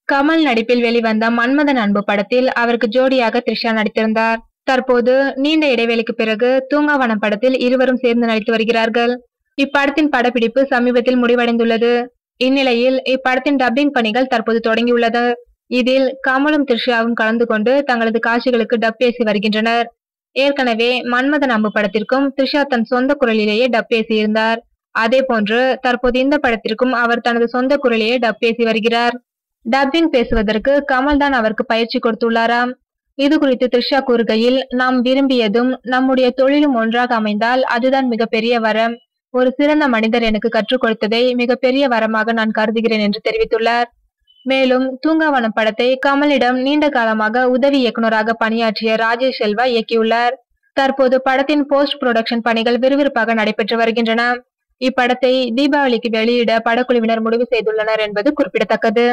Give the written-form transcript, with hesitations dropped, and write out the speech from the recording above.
கமல் நடிப்பில் வெளிவந்த மன்மதன் அன்பு படத்தில் அவருக்கு ஜோடியாக த்ரிஷா நடித்திருந்தார். தற்போது நீண்ட இடைவெளிக்கு பிறகு தூங்காவனம் படத்தில் இருவரும் சேர்ந்து நடித்து வருகிறார்கள். இப்படத்தின் படப்பிடிப்பு சமீபத்தில் முடிவடைந்துள்ளது. இந்நிலையில் இப்படத்தின் டப்பிங் பணிகள் தற்போது தொடங்கியுள்ளது. இதில் கமலும் த்ரிஷாவும் கலந்து கொண்டு தங்களது காட்சிகளுக்கு டப் பேசி வருகின்றனர். ஏற்கனவே மன்மதன் அம்பு படத்திற்கும் த்ரிஷா தன் சொந்த குரலிலேயே டப் பேசியிருந்தார். அதே போன்று தற்போது இந்த படத்திற்கும் அவர் தனது சொந்த குரலிலேயே டப் பேசி வருகிறார். டப்பிங் பேசுவதற்கு கமல் தான் அவருக்கு பயிற்சி கொடுத்துள்ளாராம். இது குறித்து த்ரிஷா கூறுகையில், நாம் விரும்பியதும் நம்முடைய தொழிலும் ஒன்றாக அமைந்தால் அதுதான் மிகப்பெரிய வரம். ஒரு சிறந்த மனிதர் எனக்கு கற்றுக் கொடுத்ததை மிகப்பெரிய வரமாக நான் கருதுகிறேன் என்று தெரிவித்துள்ளார். மேலும் தூங்காவனம் படத்தை கமலிடம் நீண்ட காலமாக உதவி இயக்குநராக பணியாற்றிய ராஜேஷ் செல்வா இயக்கியுள்ளார். தற்போது படத்தின் போஸ்ட் புரொடக்ஷன் பணிகள் விறுவிறுப்பாக நடைபெற்று வருகின்றன. இப்படத்தை தீபாவளிக்கு வெளியிட படக்குழுவினர் முடிவு செய்துள்ளனர் என்பது குறிப்பிடத்தக்கது.